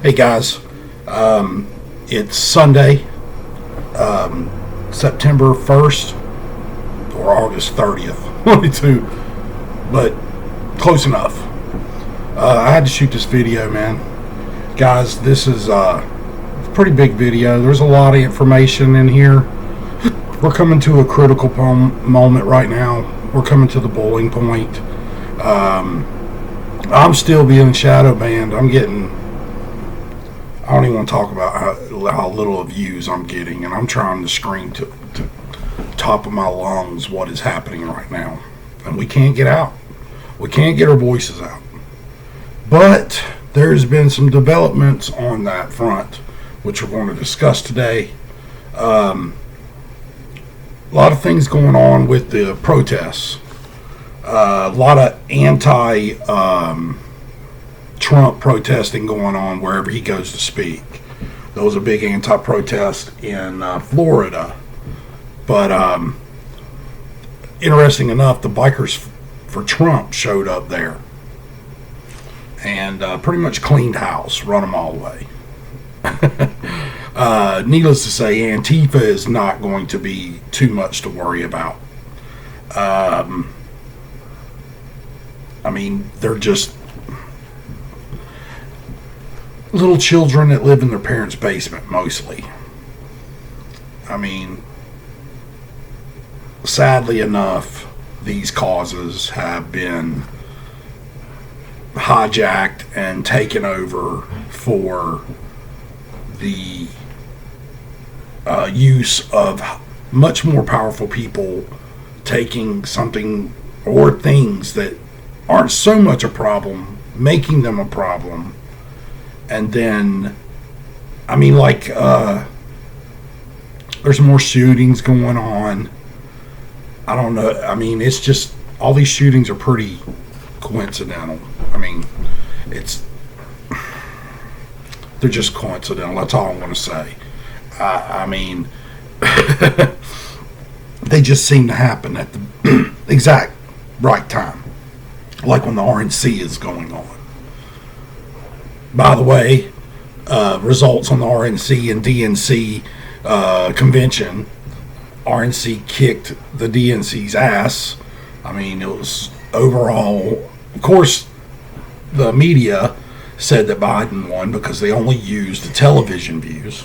Hey guys, it's Sunday, September 1st or August 30th, one of the two, but close enough. I had to shoot this video, man. Guys, this is a pretty big video. There's a lot of information in here. We're coming to a critical moment right now. We're coming to the boiling point. I'm still being shadow banned. I don't even want to talk about how little views I'm getting, and I'm trying to scream to top of my lungs what is happening right now. And we can't get out. We can't get our voices out. But there's been some developments on that front, which we're going to discuss today. A lot of things going on with the protests. A lot of anti-Trump protesting going on wherever he goes to speak. There was a big anti-protest in Florida. But interesting enough, the bikers for Trump showed up there and pretty much cleaned house, run them all away. Needless to say, Antifa is not going to be too much to worry about. I mean, they're just little children that live in their parents' basement, mostly. I mean, sadly enough, these causes have been hijacked and taken over for the use of much more powerful people taking something or things that aren't so much a problem, making them a problem. And then, I mean, like, there's more shootings going on. I don't know. I mean, it's just, all these shootings are pretty coincidental. I mean, they're just coincidental. That's all I'm going to say. I mean, they just seem to happen at the exact right time. Like when the RNC is going on. By the way, results on the RNC and DNC convention. RNC kicked the DNC's ass. I mean, it was overall, of course, the media said that Biden won because they only used the television views,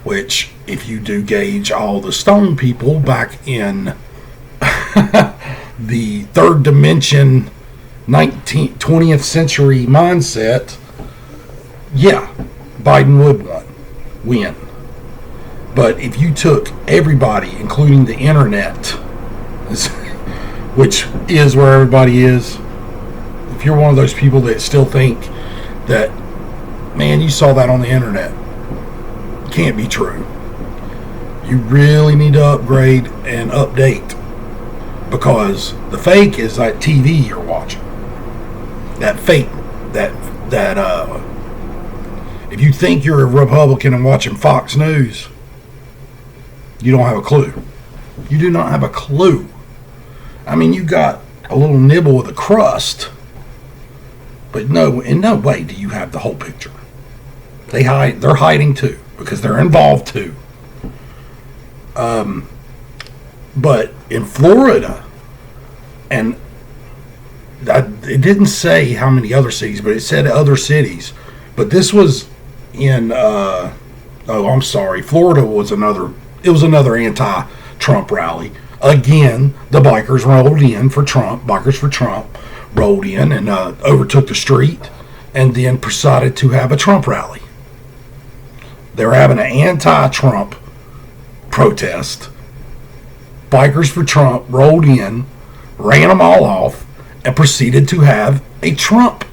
which, if you do gauge all the stone people back in the third dimension 20th century mindset, yeah, Biden would win. But if you took everybody, including the internet, which is where everybody is, if you're one of those people that still think that, man, you saw that on the internet, it can't be true. You really need to upgrade and update, because the fake is that TV you're watching. That fake, if you think you're a Republican and watching Fox News, you don't have a clue. You do not have a clue. I mean, you got a little nibble of the crust, but no, in no way do you have the whole picture. They're hiding too, because they're involved too. But in Florida, and it didn't say how many other cities, but it said other cities. But this was in, Florida was another anti-Trump rally. Again, the bikers rolled in for Trump. Bikers for Trump rolled in and overtook the street, and then decided to have a Trump rally. They were having an anti-Trump protest. Bikers for Trump rolled in, ran them all off, and proceeded to have a Trump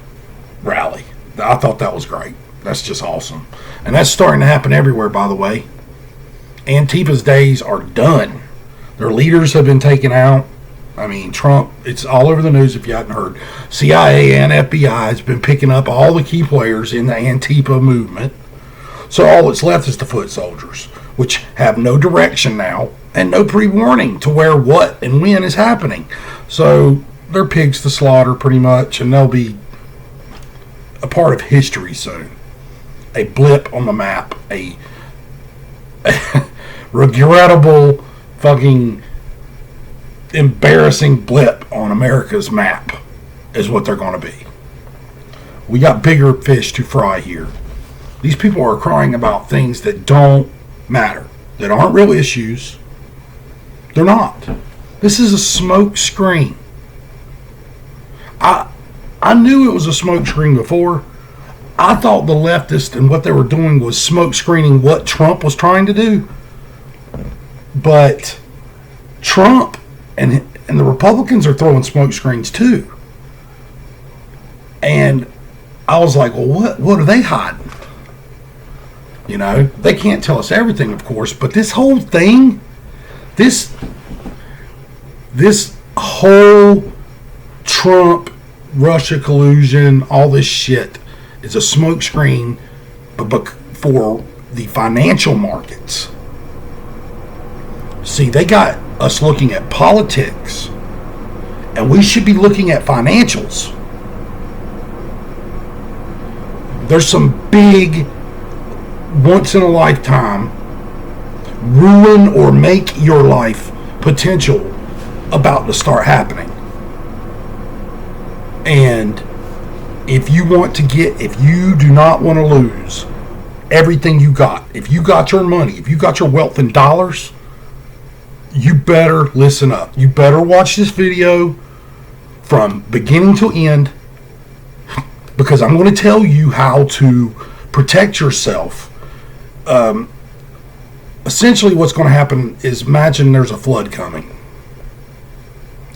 rally. I thought that was great. That's just awesome. And that's starting to happen everywhere, by the way. Antifa's days are done. Their leaders have been taken out. I mean, Trump, it's all over the news if you hadn't heard. CIA and FBI has been picking up all the key players in the Antifa movement. So all that's left is the foot soldiers, which have no direction now and no pre-warning to where, what, and when is happening. So they're pigs to slaughter pretty much, and they'll be a part of history soon. a blip on the map, a regrettable, fucking embarrassing blip on America's map is what they're going to be. We got bigger fish to fry here. These people are crying about things that don't matter, that aren't real issues. They're not. This is a smoke screen. I knew it was a smoke screen before. I thought the leftists and what they were doing was smoke screening what Trump was trying to do. But Trump and the Republicans are throwing smoke screens too. And I was like, well, what are they hiding? You know, they can't tell us everything, of course, but this whole thing, this whole Trump, Russia collusion, all this shit is a smokescreen for the financial markets. See, they got us looking at politics, and we should be looking at financials. There's some big, once in a lifetime, ruin or make your life potential about to start happening. And if you do not want to lose everything you got, if you got your money, if you got your wealth in dollars, you better listen up. You better watch this video from beginning to end, because I'm going to tell you how to protect yourself. Essentially what's going to happen is, imagine there's a flood coming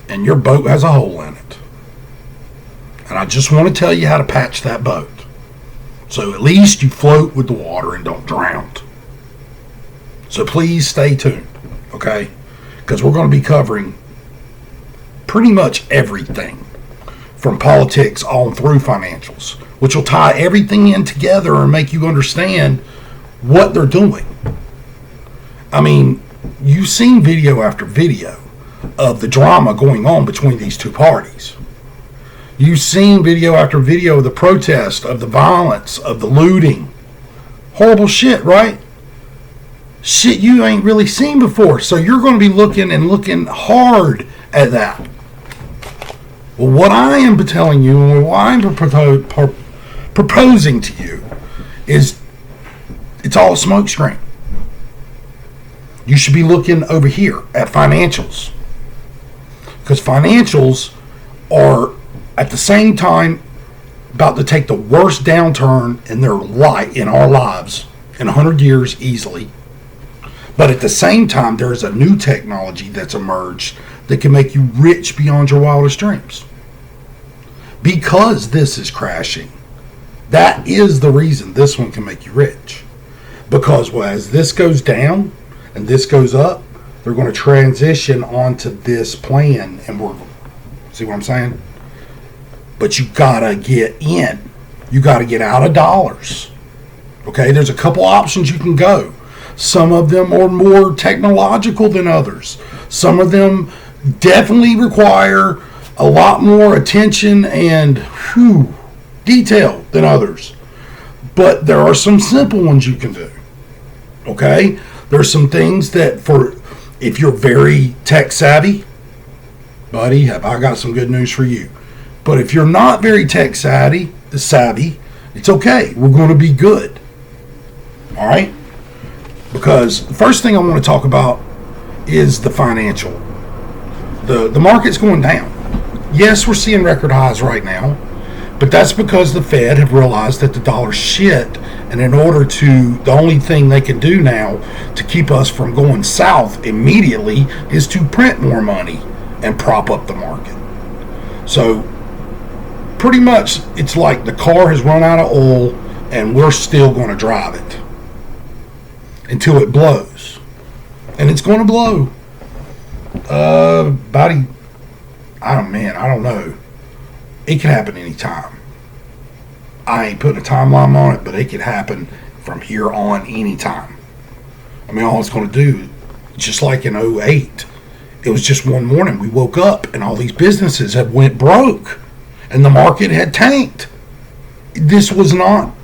and your boat has a hole in it. And I just want to tell you how to patch that boat, so at least you float with the water and don't drown. So please stay tuned, okay? Because we're going to be covering pretty much everything from politics on through financials, which will tie everything in together and make you understand what they're doing. I mean, you've seen video after video of the drama going on between these two parties. You've seen video after video of the protest, of the violence, of the looting. Horrible shit, right? Shit you ain't really seen before. So you're going to be looking hard at that. Well, what I am telling you, and what I'm proposing to you, is it's all a smokescreen. You should be looking over here at financials, because financials are at the same time about to take the worst downturn in our lives in 100 years easily. But at the same time, there is a new technology that's emerged that can make you rich beyond your wildest dreams. Because this is crashing, that is the reason this one can make you rich. Because as this goes down and this goes up, they're going to transition onto this plan, and see what I'm saying? But you gotta get in. You gotta get out of dollars. Okay, there's a couple options you can go. Some of them are more technological than others. Some of them definitely require a lot more attention and detail than others. But there are some simple ones you can do. Okay, there's some things that, for if you're very tech savvy, buddy, have I got some good news for you. But if you're not very tech savvy, it's okay. We're going to be good. All right? Because the first thing I want to talk about is the financial. The market's going down. Yes, we're seeing record highs right now, but that's because the Fed have realized that the dollar's shit, and the only thing they can do now to keep us from going south immediately is to print more money and prop up the market. So pretty much it's like the car has run out of oil and we're still going to drive it until it blows. And it's going to blow. I don't know. It can happen anytime. I ain't putting a timeline on it, but it could happen from here on anytime. I mean, all it's going to do, just like in 2008, it was just one morning we woke up and all these businesses had went broke and the market had tanked. This was not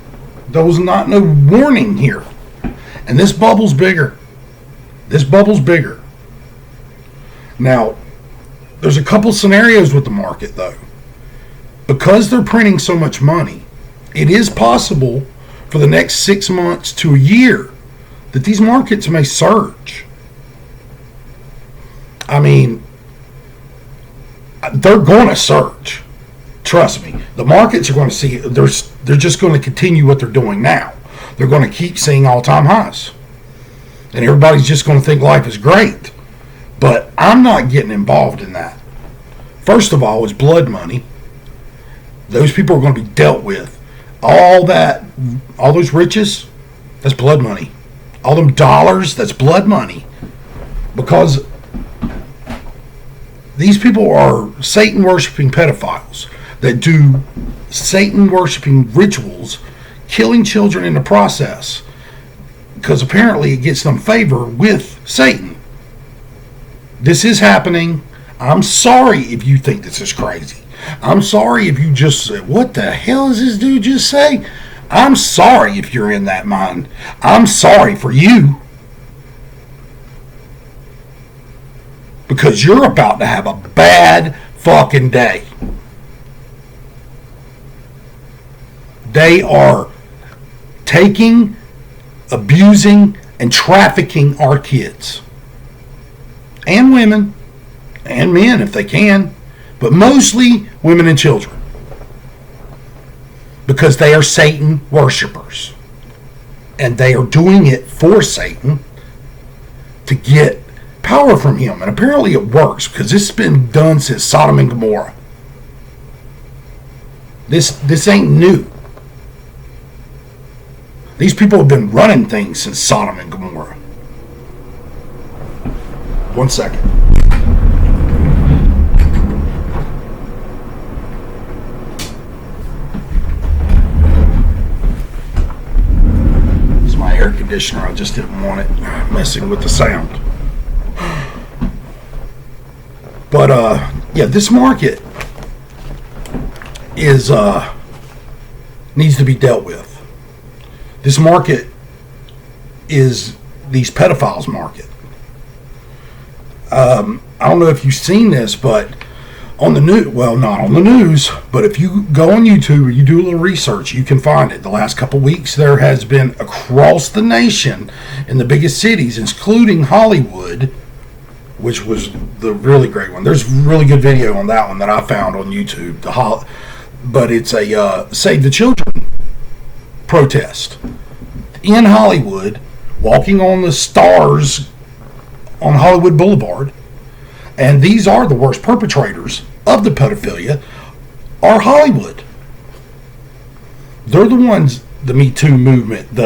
There was not no warning here. And this bubble's bigger. This bubble's bigger. Now, there's a couple scenarios with the market, though. Because they're printing so much money, it is possible for the next 6 months to a year that these markets may surge. I mean, they're going to surge. Trust me. The markets are going to see, they're just going to continue what they're doing now. They're going to keep seeing all-time highs. And everybody's just going to think life is great. But I'm not getting involved in that. First of all, it's blood money. Those people are going to be dealt with. All those riches, that's blood money. All them dollars, that's blood money. Because these people are Satan-worshipping pedophiles that do Satan-worshipping rituals, killing children in the process. Because apparently it gets them favor with Satan. This is happening. I'm sorry if you think this is crazy. I'm sorry if you just say, what the hell does this dude just say? I'm sorry if you're in that mind. I'm sorry for you. Because you're about to have a bad fucking day. They are taking, abusing, and trafficking our kids. And women. And men if they can. But mostly women and children. Because they are Satan worshipers. And they are doing it for Satan to get power from him. And apparently it works, because this has been done since Sodom and Gomorrah. This ain't new. These people have been running things since Sodom and Gomorrah. 1 second. It's my air conditioner. I just didn't want it messing with the sound. But yeah, this market is needs to be dealt with. This market is these pedophiles market. I don't know if you've seen this, but on the news, well, not on the news, but if you go on YouTube or you do a little research, you can find it. The last couple weeks, there has been across the nation in the biggest cities, including Hollywood, which was the really great one. There's a really good video on that one that I found on YouTube. But it's a Save the Children protest in Hollywood, walking on the stars on Hollywood Boulevard. And these are the worst perpetrators of the pedophilia are Hollywood. They're the ones, the Me Too movement,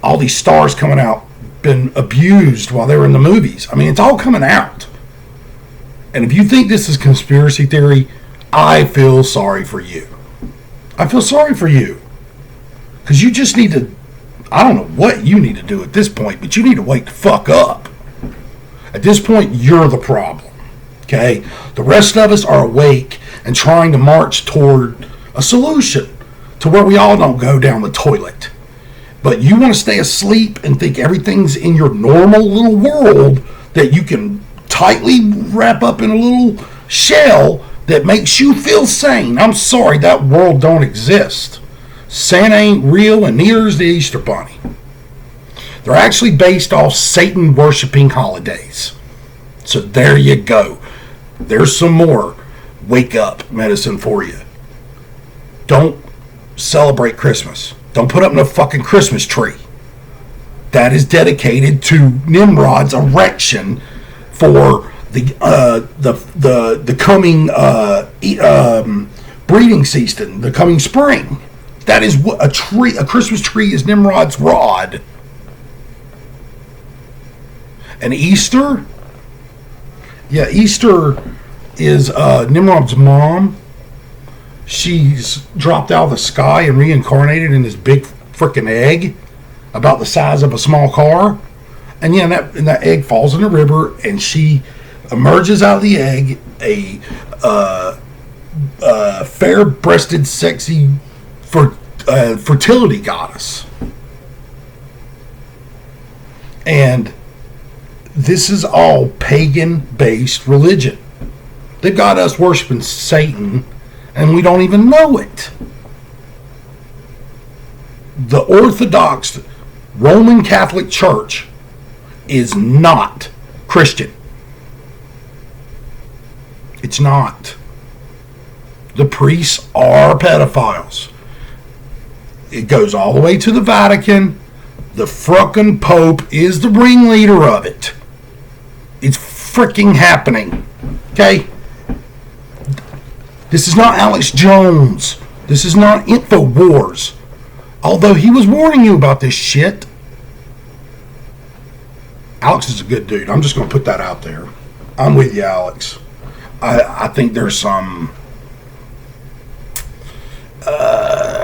all these stars coming out, been abused while they were in the movies. I mean, it's all coming out. And if you think this is conspiracy theory, I feel sorry for you. I feel sorry for you. Because you just need to, I don't know what you need to do at this point, but you need to wake the fuck up. At this point, you're the problem. Okay? The rest of us are awake and trying to march toward a solution to where we all don't go down the toilet. But you want to stay asleep and think everything's in your normal little world that you can tightly wrap up in a little shell that makes you feel sane. I'm sorry, that world don't exist. Santa ain't real, and neither is the Easter Bunny. They're actually based off Satan-worshipping holidays. So there you go. There's some more wake-up medicine for you. Don't celebrate Christmas. Don't put up no fucking Christmas tree. That is dedicated to Nimrod's erection for the coming breeding season, the coming spring. That is what a tree. A Christmas tree is Nimrod's rod. And Easter, yeah, Easter is Nimrod's mom. She's dropped out of the sky and reincarnated in this big freaking egg, about the size of a small car. And yeah, and that egg falls in the river, and she emerges out of the egg a fair-breasted, sexy, fertility goddess. And this is all pagan-based religion. They've got us worshiping Satan, and we don't even know it. The Orthodox Roman Catholic Church is not Christian. It's not. The priests are pedophiles. It goes all the way to the Vatican. The frickin' Pope is the ringleader of it. It's freaking happening. Okay? This is not Alex Jones. This is not InfoWars. Although he was warning you about this shit. Alex is a good dude. I'm just going to put that out there. I'm with you, Alex. I think there's some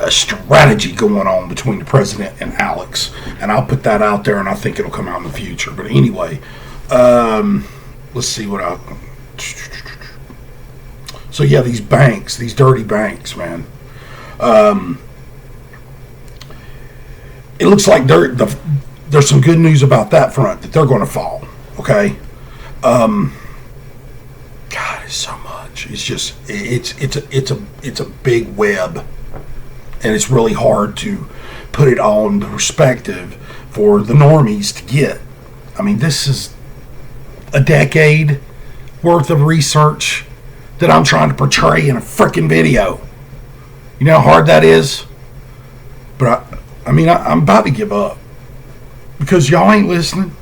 strategy going on between the president and Alex. And I'll put that out there, and I think it'll come out in the future. But anyway, let's see what I... So yeah, these banks, these dirty banks, man. It looks like there's some good news about that front, that they're going to fall. Okay, God, it's so much. It's just it's a big web, and it's really hard to put it all into perspective for the normies to get. I mean, this is a decade worth of research that I'm trying to portray in a freaking video. You know how hard that is? But I'm about to give up because y'all ain't listening.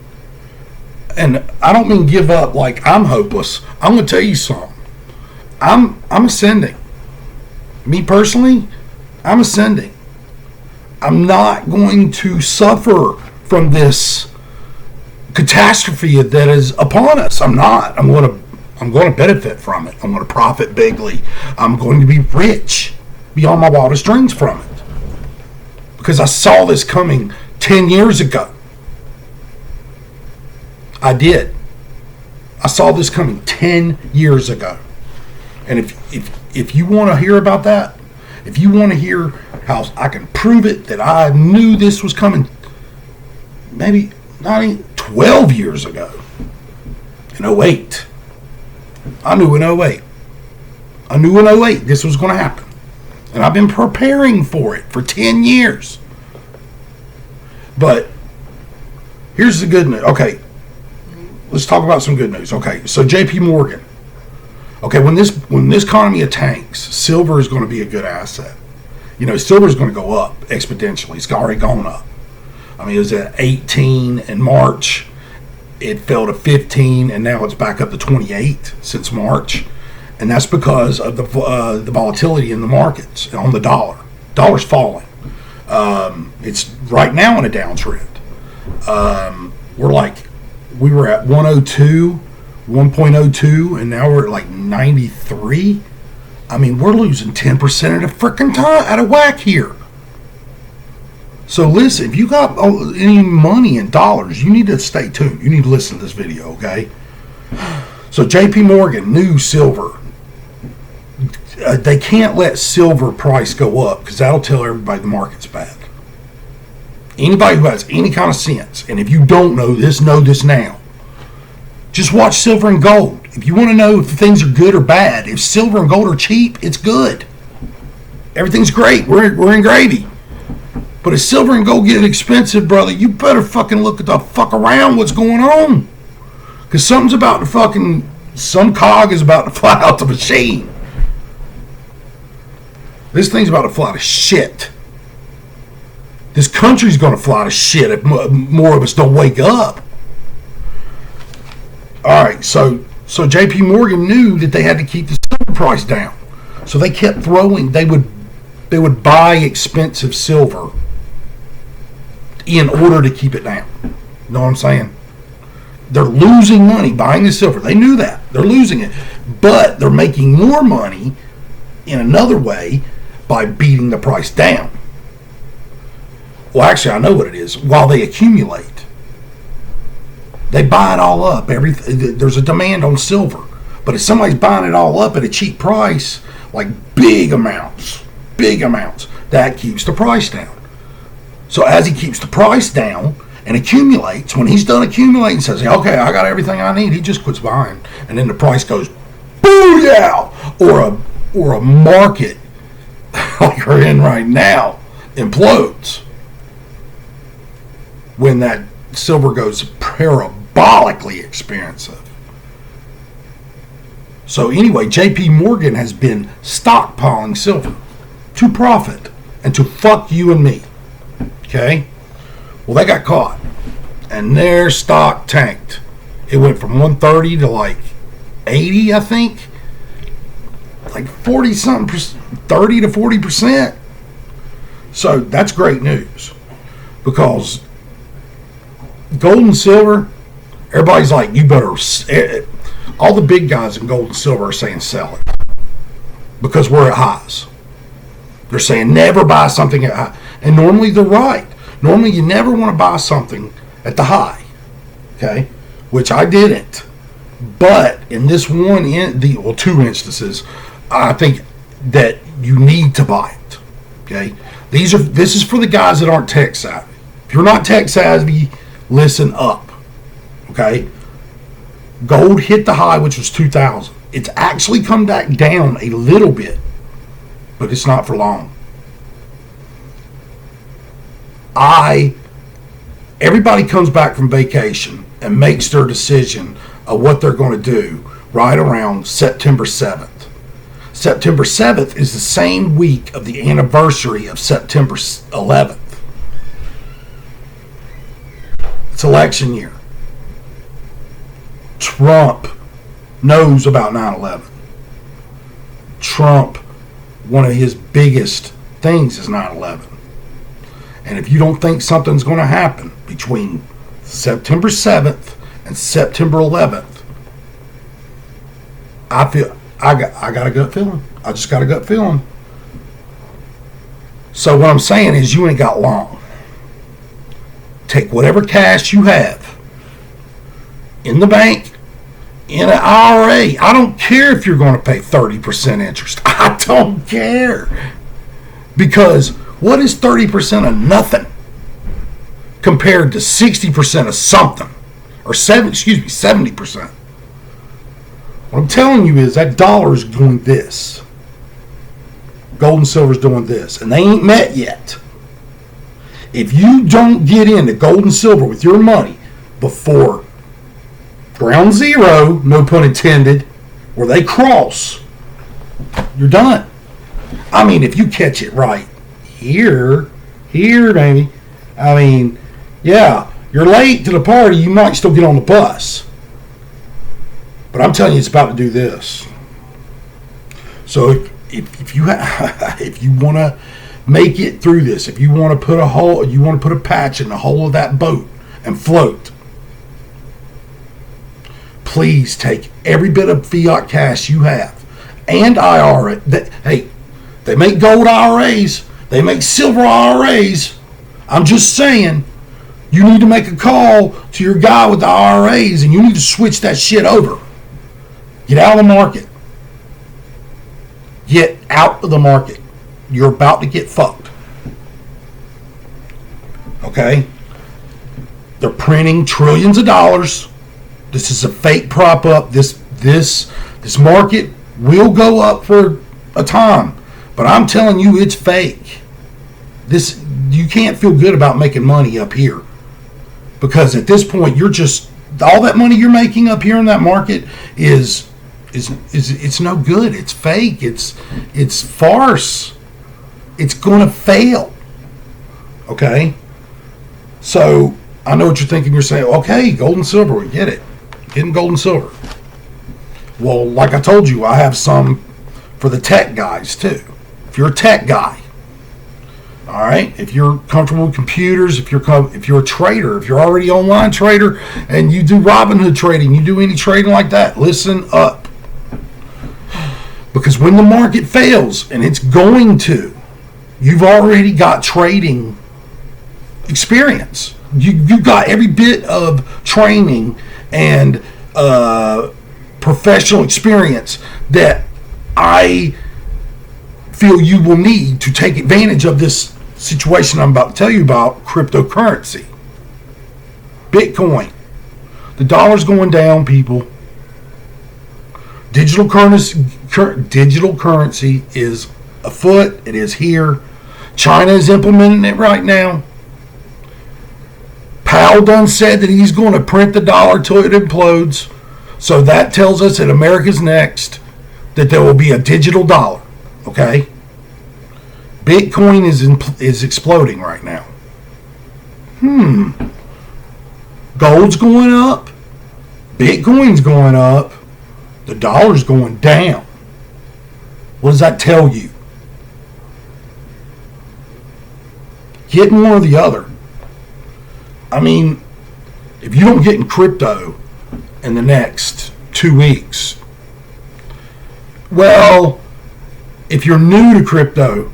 And I don't mean give up like I'm hopeless. I'm going to tell you something. I'm ascending. Me personally, I'm ascending. I'm not going to suffer from this catastrophe that is upon us. I'm not. I'm going to benefit from it. I'm going to profit bigly. I'm going to be rich beyond my wildest dreams from it. Because I saw this coming 10 years ago. I did. I saw this coming 10 years ago. And if you want to hear about that, if you want to hear how I can prove it that I knew this was coming maybe not even 12 years ago, in 08. I knew in 08. I knew in 08 this was going to happen. And I've been preparing for it for 10 years. But here's the good news. Okay, let's talk about some good news. Okay, so JP Morgan. Okay, when this economy tanks, silver is going to be a good asset. You know, silver is going to go up exponentially. It's already gone up. I mean, it was at 18 in March. It fell to 15, and now it's back up to 28 since March. And that's because of the volatility in the markets on the dollar. Dollar's falling. It's right now in a downtrend. We were at 102, 1.02, and now we're at like 93. I mean, we're losing 10% at a freaking time, out of whack here. So listen, if you got any money in dollars, you need to stay tuned. You need to listen to this video, okay? So JP Morgan knew silver. They can't let silver price go up because that'll tell everybody the market's bad. Anybody who has any kind of sense, and if you don't know this now. Just watch silver and gold. If you want to know if things are good or bad, if silver and gold are cheap, it's good. Everything's great. We're in gravy. But if silver and gold get expensive, brother, you better fucking look at the fuck around what's going on. Because something's about to some cog is about to fly out the machine. This thing's about to fly to shit. This country's going to fly to shit if more of us don't wake up. All right, so JP Morgan knew that they had to keep the silver price down. So they kept throwing, they would buy expensive silver in order to keep it down. You know what I'm saying? They're losing money buying the silver. They knew that. They're losing it. But they're making more money in another way by beating the price down. Well, actually, I know what it is. While they accumulate. They buy it all up. There's a demand on silver. But if somebody's buying it all up at a cheap price, like big amounts, big amounts. That keeps the price down. So as he keeps the price down and accumulates, when he's done accumulating, says, okay, I got everything I need, he just quits buying. And then the price goes, booyah! Or a market like we're in right now implodes when that silver goes parabolically expensive. So anyway, J.P. Morgan has been stockpiling silver to profit and to fuck you and me. Okay? Well, they got caught and their stock tanked. It went from 130 to like 80, I think. Like 40 something, 30 to 40%. So that's great news, because gold and silver, everybody's like, you better, all the big guys in gold and silver are saying sell it because we're at highs. They're saying never buy something at high. And normally they're right. Normally you never want to buy something at the high. Okay? Which I didn't. But in this two instances, I think that you need to buy it. Okay? This is for the guys that aren't tech savvy. If you're not tech savvy, listen up. Okay? Gold hit the high, which was 2,000. It's actually come back down a little bit, but it's not for long. Everybody comes back from vacation and makes their decision of what they're going to do right around September 7th. September 7th is the same week of the anniversary of September 11th. It's election year. Trump knows about 9/11. Trump, one of his biggest things is 9/11. And if you don't think something's going to happen between September 7th and September 11th, I got a gut feeling. I just got a gut feeling. So what I'm saying is, you ain't got long. Take whatever cash you have in the bank, in an IRA. I don't care if you're going to pay 30% interest. I don't care. Because what is 30% of nothing compared to 60% of something? Or 70%. What I'm telling you is that dollar is doing this. Gold and silver is doing this. And they ain't met yet. If you don't get into gold and silver with your money before ground zero, no pun intended, where they cross, you're done. I mean, if you catch it right here, baby. I mean, yeah, you're late to the party, you might still get on the bus. But I'm telling you, it's about to do this. So if you if you want to make it through this, if you want to put a patch in the hole of that boat and float, please take every bit of fiat cash you have and IRA. Hey, they make gold IRAs, they make silver IRAs. I'm just saying, you need to make a call to your guy with the IRAs, and you need to switch that shit over. Get out of the market. Get out of the market. You're about to get fucked. Okay? They're printing trillions of dollars. This is a fake prop up. This market will go up for a time, but I'm telling you, it's fake. You can't feel good about making money up here, because at this point, you're just, all that money you're making up here in that market is it's no good. It's fake. It's farce. It's going to fail. Okay? So I know what you're thinking. You're saying, okay, gold and silver, we get it. Getting gold and silver. Well, like I told you, I have some for the tech guys too. If you're a tech guy, all right, if you're comfortable with computers, if you're a trader, if you're already an online trader and you do Robinhood trading, you do any trading like that, listen up. Because when the market fails, and it's going to, you've already got trading experience. You got every bit of training and professional experience that I feel you will need to take advantage of this situation I'm about to tell you about, cryptocurrency. Bitcoin. The dollar's going down, people. Digital currency is afoot. It is here. China is implementing it right now. Powell done said that he's going to print the dollar till it implodes. So that tells us that America's next, that there will be a digital dollar. Okay? Bitcoin is exploding right now. Gold's going up. Bitcoin's going up. The dollar's going down. What does that tell you? Get one or the other. I mean, if you don't get in crypto in the next 2 weeks, well, if you're new to crypto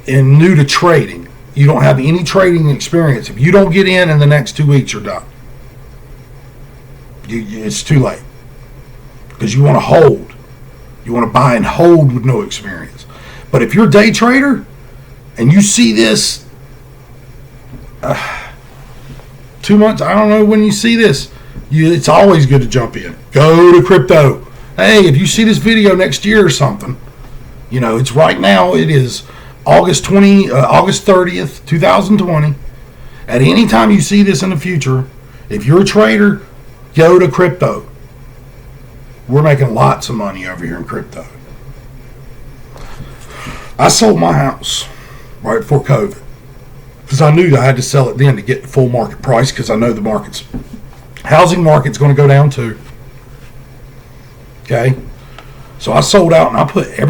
and new to trading, you don't have any trading experience. If you don't get in the next 2 weeks, you're done. It's too late. Because you want to hold. You want to buy and hold with no experience. But if you're a day trader and you see this 2 months, I don't know when you see this, it's always good to jump in. Go to crypto. Hey, if you see this video next year or something, it's right now. It is August 30th, 2020. At any time you see this in the future, if you're a trader, go to crypto. We're making lots of money over here in crypto. I sold my house right before COVID because I knew I had to sell it then to get the full market price, because I know the housing market's going to go down too. Okay? So I sold out and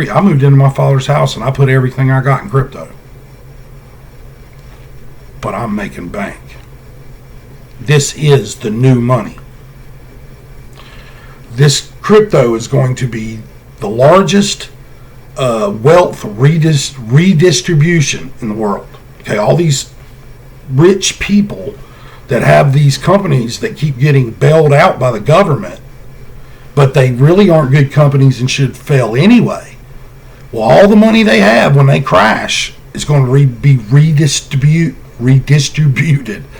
I moved into my father's house and I put everything I got in crypto. But I'm making bank. This is the new money. This crypto is going to be the largest wealth redistribution in the world. Okay, all these rich people that have these companies that keep getting bailed out by the government, but they really aren't good companies and should fail anyway. Well, all the money they have when they crash is going to be redistributed.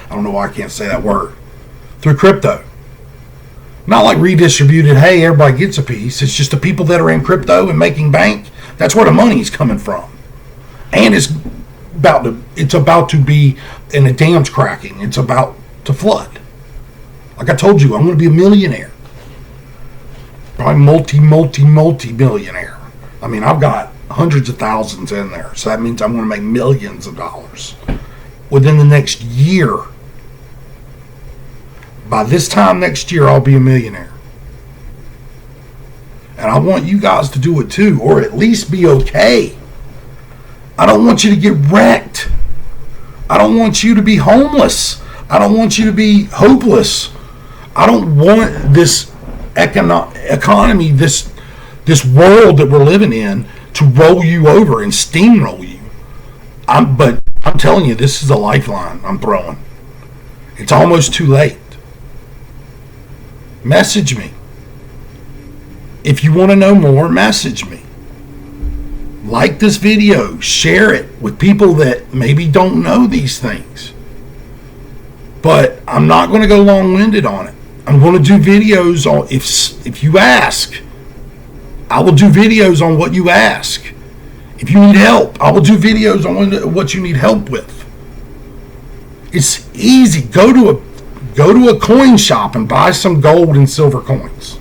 I don't know why I can't say that word. Through crypto. Not like redistributed, hey, everybody gets a piece. It's just the people that are in crypto and making bank. That's where the money's coming from. And it's about to be, and the dam's cracking. It's about to flood. Like I told you, I'm going to be a millionaire. Probably multi-millionaire. I mean, I've got hundreds of thousands in there. So that means I'm going to make millions of dollars within the next year. By this time next year, I'll be a millionaire. And I want you guys to do it too, or at least be okay. I don't want you to get wrecked. I don't want you to be homeless. I don't want you to be hopeless. I don't want this economy, this world that we're living in, to roll you over and steamroll you. But I'm telling you, this is a lifeline I'm throwing. It's almost too late. Message me. If you want to know more, message me. Like this video. Share it with people that maybe don't know these things. But I'm not going to go long-winded on it. I'm going to do videos on, if you ask, I will do videos on what you ask. If you need help, I will do videos on what you need help with. It's easy. Go to a coin shop and buy some gold and silver coins.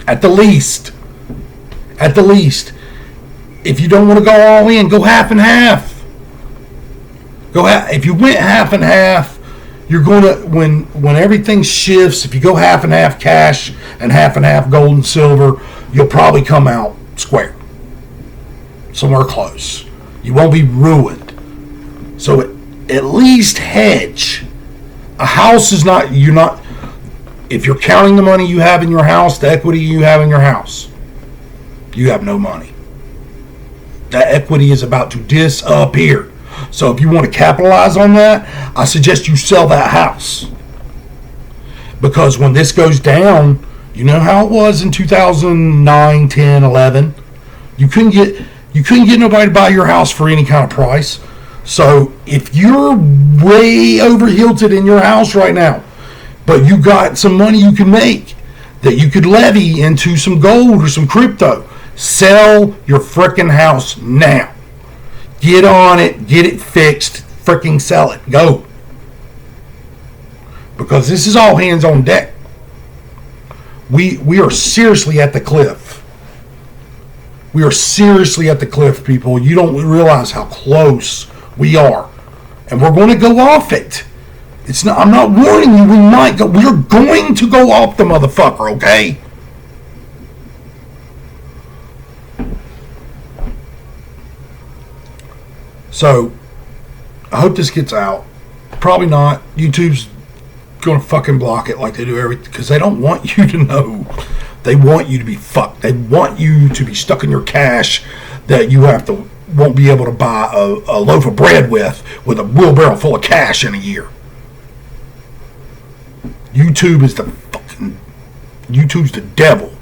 At the least. If you don't want to go all in, go half and half. If you went half and half, you're going to, when everything shifts, if you go half and half cash and half gold and silver, you'll probably come out square. Somewhere close. You won't be ruined. So at least hedge. A house is not, if you're counting the money you have in your house, the equity you have in your house, you have no money. That equity is about to disappear. So if you want to capitalize on that, I suggest you sell that house. Because when this goes down, you know how it was in 2009, 10, 11? You You couldn't get nobody to buy your house for any kind of price. So if you're way overheated in your house right now, but you got some money you can make that you could levy into some gold or some crypto, sell your freaking house now. Get on it, get it fixed, freaking sell it, go. Because this is all hands on deck. We are seriously at the cliff. We are seriously at the cliff, people. You don't realize how close we are. And we're going to go off it. It's not. I'm not warning you. We might go. We're going to go off the motherfucker, okay? So, I hope this gets out. Probably not. YouTube's going to fucking block it like they do everything, because they don't want you to know. They want you to be fucked. They want you to be stuck in your cash that you won't be able to buy a loaf of bread with a wheelbarrow full of cash in a year. YouTube's the devil.